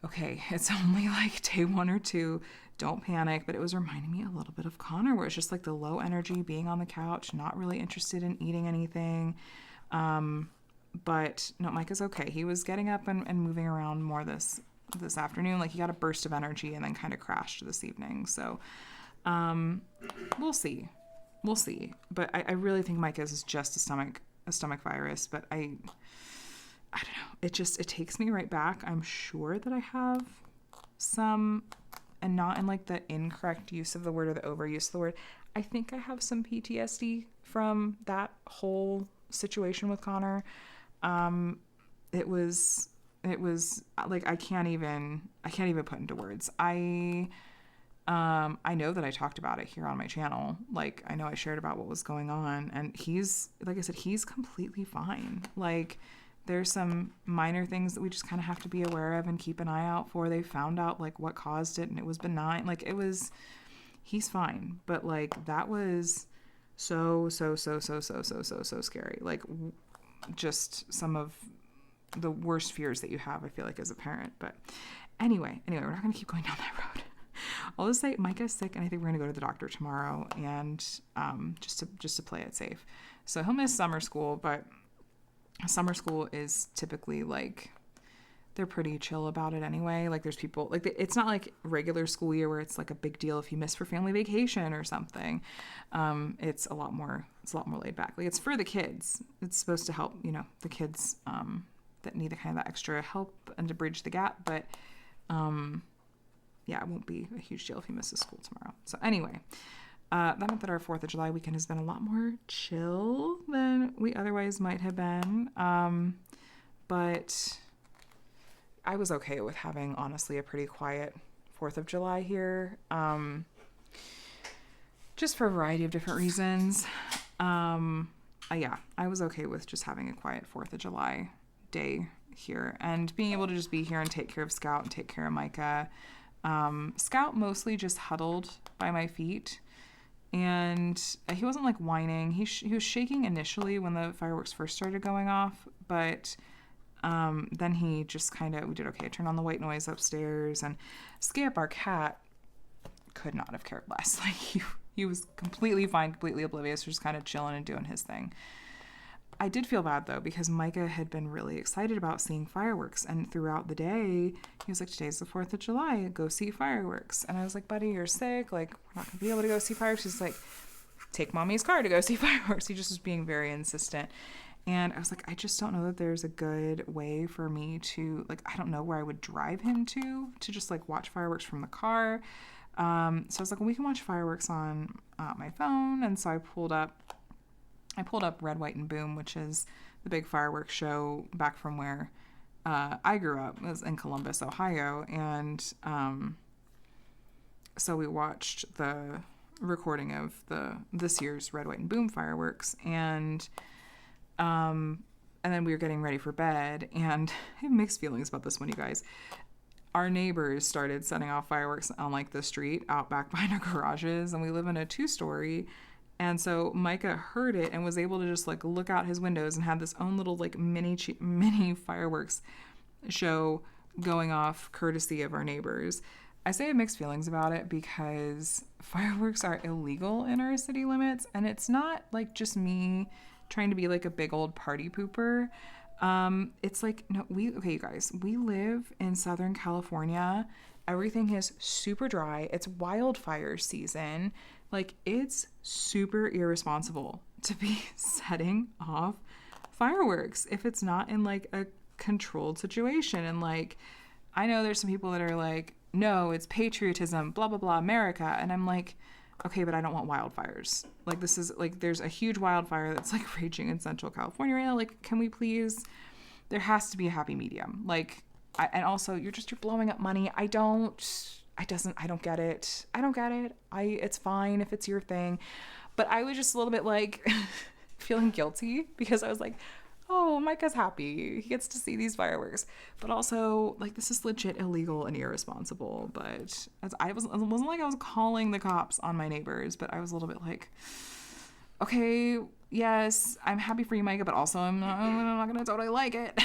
okay, it's only like day 1 or 2. Don't panic. But it was reminding me a little bit of Connor, where it's just like the low energy, being on the couch, not really interested in eating anything. But no, Mike is okay. He was getting up and moving around more this afternoon. Like he got a burst of energy and then kind of crashed this evening. So we'll see. We'll see. But I really think Micah's is just a stomach virus. But I don't know. It takes me right back. I'm sure that I have some, and not in like the incorrect use of the word or the overuse of the word. I think I have some PTSD from that whole situation with Connor. It was like, I can't even put into words. I know that I talked about it here on my channel. Like, I know I shared about what was going on, and he's, like I said, he's completely fine. Like, there's some minor things that we just kind of have to be aware of and keep an eye out for. They found out like what caused it, and it was benign. Like, he's fine. But like, that was so scary. Like, just some of the worst fears that you have, I feel like, as a parent. But anyway, we're not going to keep going down that road. I'll just say Micah's sick, and I think we're going to go to the doctor tomorrow, and just to play it safe. So he'll miss summer school, but summer school is typically like, they're pretty chill about it anyway. Like, there's people, like, it's not like regular school year where it's like a big deal if you miss for family vacation or something. It's a lot more laid back. Like, it's for the kids. It's supposed to help, the kids that need the kind of that extra help and to bridge the gap. But yeah, it won't be a huge deal if he misses school tomorrow. So anyway, that meant that our 4th of July weekend has been a lot more chill than we otherwise might have been. But I was okay with having, honestly, a pretty quiet 4th of July here. Just for a variety of different reasons. Yeah, I was okay with just having a quiet 4th of July day here and being able to just be here and take care of Scout and take care of Micah. Scout mostly just huddled by my feet, and he wasn't like whining. He was shaking initially when the fireworks first started going off, but then he just we did okay. Turned on the white noise upstairs, and Skip, our cat, could not have cared less. Like, he was completely fine, completely oblivious, just kind of chilling and doing his thing. I did feel bad, though, because Micah had been really excited about seeing fireworks. And throughout the day, he was like, today's the 4th of July. Go see fireworks. And I was like, buddy, you're sick. Like, we're not going to be able to go see fireworks. He's like, take mommy's car to go see fireworks. He just was being very insistent. And I was like, I just don't know that there's a good way for me to, like, I don't know where I would drive him to just, like, watch fireworks from the car. So I was like, well, we can watch fireworks on my phone. And so I pulled up Red, White, and Boom, which is the big fireworks show back from where I grew up. It was in Columbus, Ohio. And so we watched the recording of this year's Red, White, and Boom fireworks. And then we were getting ready for bed. And I have mixed feelings about this one, you guys. Our neighbors started setting off fireworks on, like, the street out back behind our garages. And we live in a 2-story. And so Micah heard it and was able to just, like, look out his windows and had this own little, like, mini fireworks show going off courtesy of our neighbors. I say I have mixed feelings about it because fireworks are illegal in our city limits. And it's not, like, just me trying to be, like, a big old party pooper. It's like, no, okay, you guys, we live in Southern California. Everything is super dry. It's wildfire season. Like, it's super irresponsible to be setting off fireworks if it's not in, like, a controlled situation. And, like, I know there's some people that are like, no, it's patriotism, blah, blah, blah, America. And I'm like, okay, but I don't want wildfires. Like, this is, like, there's a huge wildfire that's, like, raging in Central California right now. Like, can we please, there has to be a happy medium. Like, and also, you're blowing up money. I don't get it. It's fine if it's your thing. But I was just a little bit, like, feeling guilty because I was like, oh, Micah's happy. He gets to see these fireworks. But also, like, this is legit illegal and irresponsible. But it wasn't like I was calling the cops on my neighbors, but I was a little bit like, okay, yes, I'm happy for you, Micah, but also I'm not going to totally like it.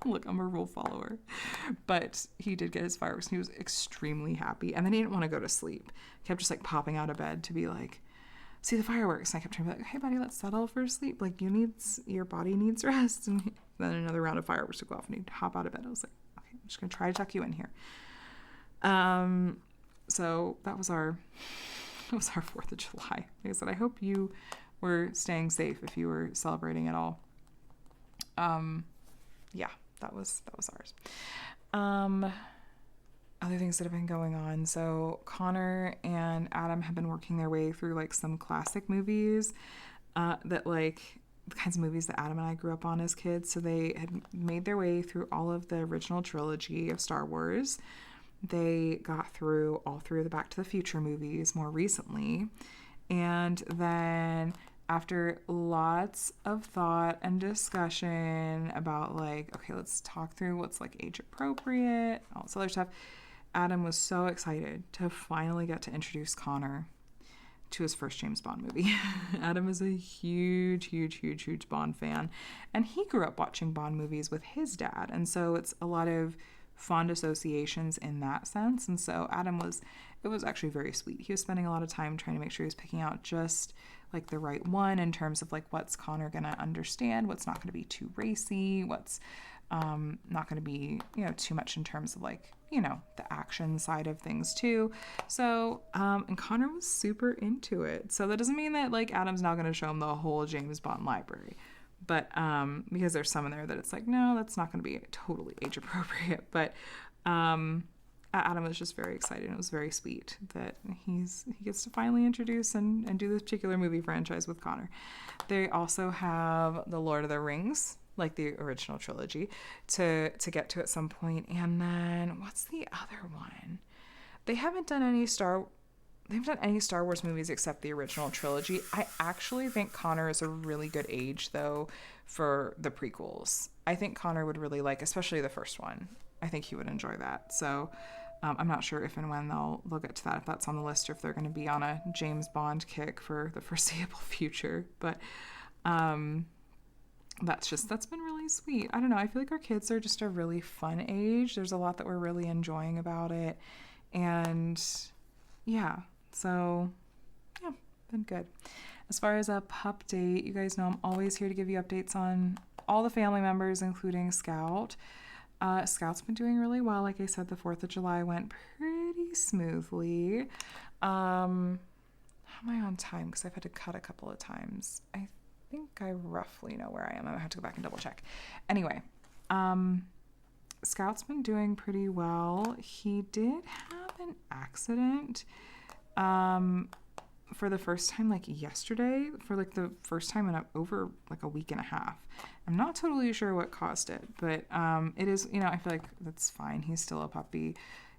Look, I'm a rule follower. But he did get his fireworks and he was extremely happy. And then he didn't want to go to sleep. He kept just like popping out of bed to be like, see the fireworks. And I kept trying to be like, hey buddy, let's settle for sleep. Like your body needs rest. And then another round of fireworks would go off and he'd hop out of bed. I was like, okay, I'm just gonna try to tuck you in here. So that was our 4th of July. Like I said, I hope you were staying safe if you were celebrating at all. Yeah, that was ours. Other things that have been going on. So Connor and Adam have been working their way through like some classic movies, that like the kinds of movies that Adam and I grew up on as kids. So they had made their way through all of the original trilogy of Star Wars. They got through all 3 of the Back to the Future movies more recently. And then after lots of thought and discussion about like, okay, let's talk through what's like age appropriate, all this other stuff, Adam was so excited to finally get to introduce Connor to his first James Bond movie. Adam is a huge Bond fan. And he grew up watching Bond movies with his dad. And so it's a lot of fond associations in that sense. And so it was actually very sweet. He was spending a lot of time trying to make sure he was picking out just like the right one in terms of like what's Connor gonna understand, what's not gonna be too racy, what's not gonna be, too much in terms of like, the action side of things too. So, and Connor was super into it. So that doesn't mean that like Adam's not gonna show him the whole James Bond library. But because there's some in there that it's like, no, that's not going to be totally age appropriate. But Adam was just very excited. And it was very sweet that he gets to finally introduce and do this particular movie franchise with Connor. They also have the Lord of the Rings, like the original trilogy, to get to at some point. And then what's the other one? They haven't done any Star Wars movies except the original trilogy. I actually think Connor is a really good age, though, for the prequels. I think Connor would really like, especially the first one. I think he would enjoy that. So I'm not sure if and when they'll get to that, if that's on the list, or if they're going to be on a James Bond kick for the foreseeable future. But that's been really sweet. I don't know. I feel like our kids are just a really fun age. There's a lot that we're really enjoying about it. And yeah. So, yeah, been good. As far as a pup date, you guys know I'm always here to give you updates on all the family members, including Scout. Scout's been doing really well. Like I said, the 4th of July went pretty smoothly. How am I on time? Because I've had to cut a couple of times. I think I roughly know where I am. I have to go back and double check. Anyway, Scout's been doing pretty well. He did have an accident for the first time like yesterday, for like the first time in over like a week and a half. I'm not totally sure what caused it, but it is, I feel like that's fine. He's still a puppy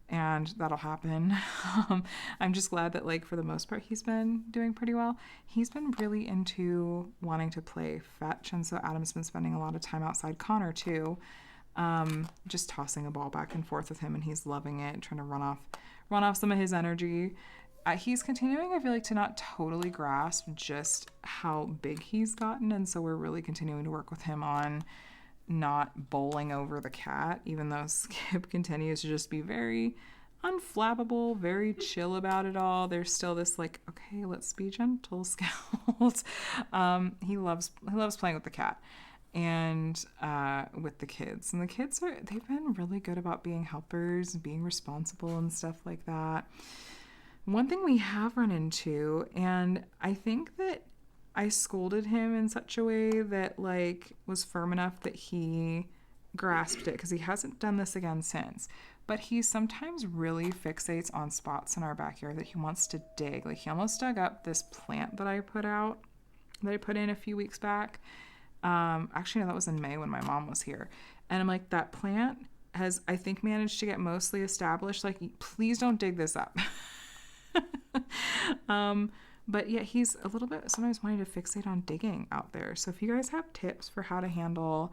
and that'll happen. I'm just glad that like for the most part he's been doing pretty well. He's been really into wanting to play fetch, and so Adam's been spending a lot of time outside Connor too, just tossing a ball back and forth with him, and he's loving it, trying to run off some of his energy. He's continuing, I feel like, to not totally grasp just how big he's gotten, and so we're really continuing to work with him on not bowling over the cat, even though Skip continues to just be very unflappable, very chill about it all. There's still this like, okay, let's be gentle, Scout. He loves playing with the cat and with the kids. And the kids they've been really good about being helpers and being responsible and stuff like that. One thing we have run into, and I think that I scolded him in such a way that like was firm enough that he grasped it, because he hasn't done this again since, but he sometimes really fixates on spots in our backyard that he wants to dig. Like he almost dug up this plant that I put in a few weeks back. Actually, no, that was in May when my mom was here. And I'm like, that plant has, I think, managed to get mostly established. Like, please don't dig this up. But yeah, he's a little bit sometimes wanting to fixate on digging out there. So if you guys have tips for how to handle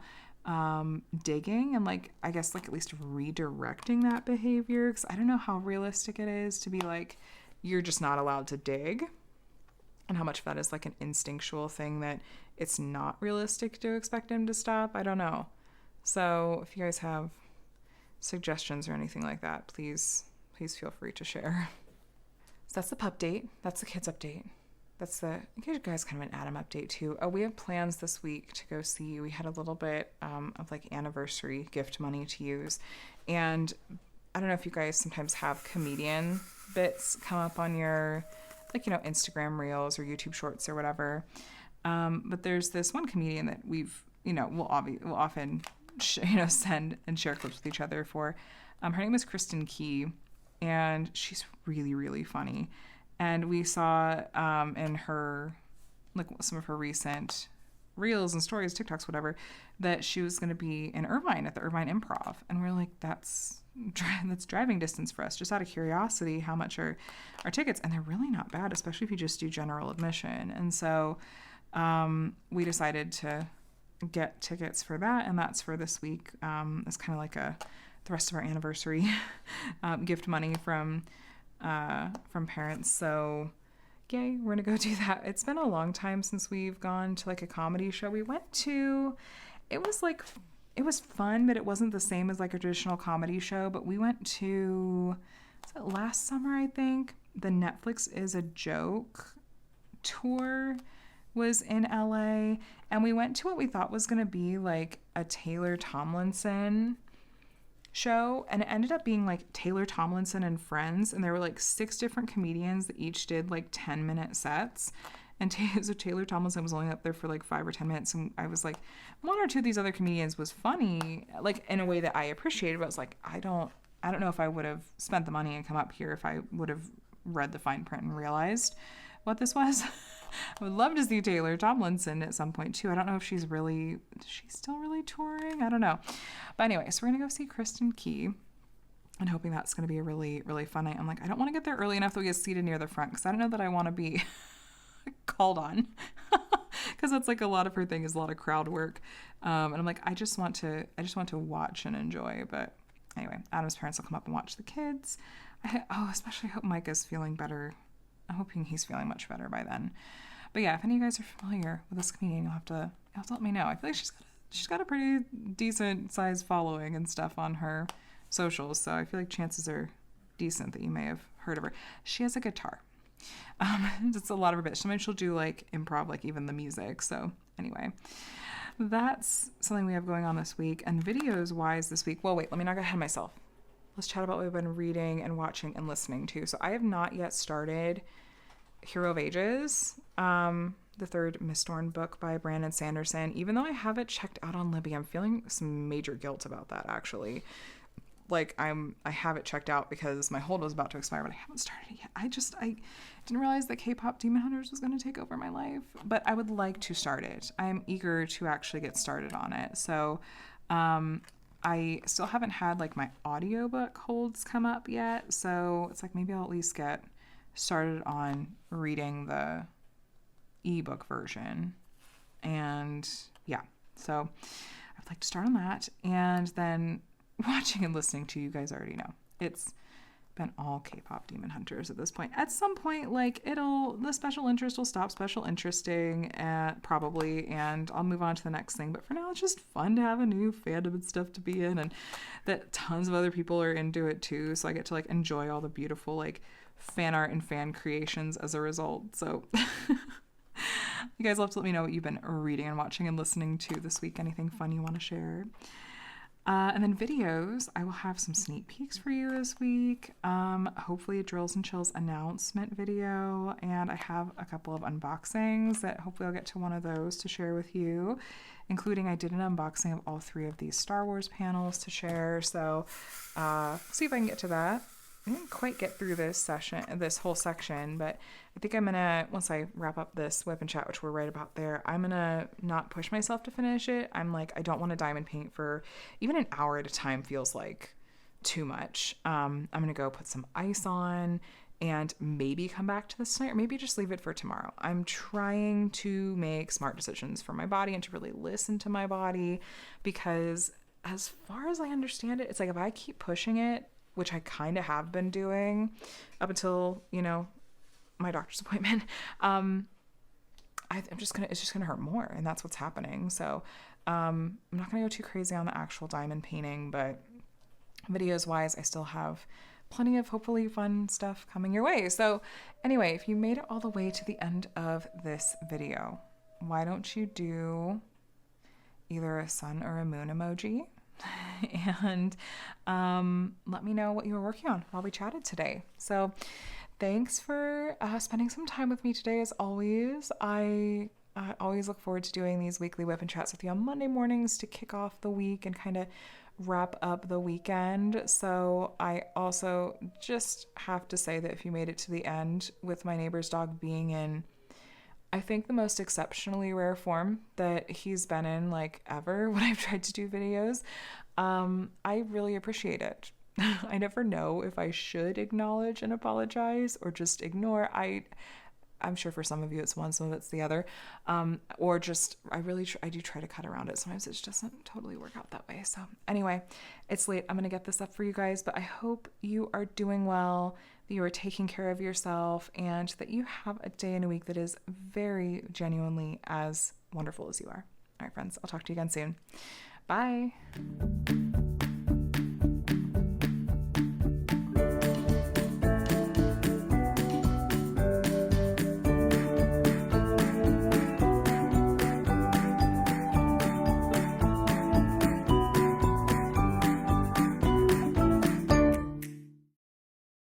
digging and like, I guess like at least redirecting that behavior, because I don't know how realistic it is to be like, you're just not allowed to dig, and how much of that is like an instinctual thing that it's not realistic to expect him to stop. I don't know. So if you guys have suggestions or anything like that, please feel free to share. So that's the pup date. That's the kids update. That's the, I guess you guys kind of an Adam update too. We have plans this week to go see. We had a little bit of like anniversary gift money to use. And I don't know if you guys sometimes have comedian bits come up on your, like, Instagram reels or YouTube shorts or whatever. But there's this one comedian that we'll often, send and share clips with each other for. Her name is Kristen Key, and she's really, really funny. And we saw in her, like, some of her recent reels and stories, TikToks, whatever, that she was going to be in Irvine at the Irvine Improv. And we're like, that's driving distance for us. Just out of curiosity, how much are tickets? And they're really not bad, especially if you just do general admission. And so we decided to get tickets for that, and that's for this week. It's kind of like the rest of our anniversary gift money from parents. So yay, we're gonna go do that. It's been a long time since we've gone to like a comedy show. We went to, it was fun, but it wasn't the same as like a traditional comedy show. But we went to, was it last summer, I think? The Netflix is a Joke tour was in LA, and we went to what we thought was gonna be like a Taylor Tomlinson show, and it ended up being like Taylor Tomlinson and friends, and there were like 6 different comedians that each did like 10-minute sets, and so Taylor Tomlinson was only up there for like 5 or 10 minutes, and I was like, one or two of these other comedians was funny, like in a way that I appreciated, but I was like, I don't know if I would have spent the money and come up here if I would have read the fine print and realized what this was. I would love to see Taylor Tomlinson at some point too. I don't know if she's still really touring. I don't know. But anyway, so we're going to go see Kristen Key, and hoping that's going to be a really, really fun night. I'm like, I don't want to get there early enough that we get seated near the front, because I don't know that I want to be called on, because that's like a lot of her thing is a lot of crowd work. And I'm like, I just want to watch and enjoy. But anyway, Adam's parents will come up and watch the kids. Especially hope Micah's feeling better. I'm hoping he's feeling much better by then. But yeah, if any of you guys are familiar with this comedian, you'll have to let me know. I feel like she's got a pretty decent sized following and stuff on her socials, so I feel like chances are decent that you may have heard of her. She has a guitar. It's a lot of her bits. Sometimes she'll do like improv, like even the music. So anyway, that's something we have going on this week. And videos wise this week, well, wait, let me not get ahead of myself. Let's chat about what we've been reading and watching and listening to. So I have not yet started Hero of Ages, the third Miss Thorne book by Brandon Sanderson. Even though I have it checked out on Libby, I'm feeling some major guilt about that, actually. Like, I have it checked out because my hold was about to expire, but I haven't started it yet. I didn't realize that K-pop Demon Hunters was going to take over my life, but I would like to start it. I am eager to actually get started on it. So, I still haven't had like my audiobook holds come up yet, so it's like maybe I'll at least get started on reading the ebook version. And yeah, so I'd like to start on that, and then watching and listening to, you guys already know, it's been all K-pop Demon Hunters at this point. At some point, like, the special interest will stop special interesting probably, and I'll move on to the next thing. But for now, it's just fun to have a new fandom and stuff to be in, and that tons of other people are into it too. So I get to like enjoy all the beautiful like fan art and fan creations as a result. So you guys will have to let me know what you've been reading and watching and listening to this week. Anything fun you want to share? And then videos, I will have some sneak peeks for you this week. Hopefully a Drills and Chills announcement video, and I have a couple of unboxings that hopefully I'll get to one of those to share with you, including I did an unboxing of all 3 of these Star Wars panels to share. So see if I can get to that. I didn't quite get through this whole section, but I think I'm gonna, once I wrap up this WIP and Chat, which we're right about there, I'm gonna not push myself to finish it. I'm like, I don't want to diamond paint for even an hour at a time, feels like too much. I'm gonna go put some ice on and maybe come back to this tonight, or maybe just leave it for tomorrow. I'm trying to make smart decisions for my body and to really listen to my body, because as far as I understand it, it's like if I keep pushing it, which I kind of have been doing up until, my doctor's appointment, it's just going to hurt more. And that's what's happening. So I'm not going to go too crazy on the actual diamond painting, but videos wise, I still have plenty of hopefully fun stuff coming your way. So anyway, if you made it all the way to the end of this video, why don't you do either a sun or a moon emoji? And let me know what you were working on while we chatted today. So thanks for spending some time with me today. As always, I always look forward to doing these weekly WIP and Chats with you on Monday mornings to kick off the week and kind of wrap up the weekend. So I also just have to say that if you made it to the end with my neighbor's dog being in, I think, the most exceptionally rare form that he's been in like ever when I've tried to do videos, I really appreciate it. I never know if I should acknowledge and apologize or just ignore. I'm sure for some of you it's one, some of it's the other, or just I do try to cut around it. Sometimes it just doesn't totally work out that way. So anyway, it's late. I'm gonna get this up for you guys, but I hope you are doing well, that you are taking care of yourself, and that you have a day and a week that is very genuinely as wonderful as you are. All right, friends, I'll talk to you again soon. Bye.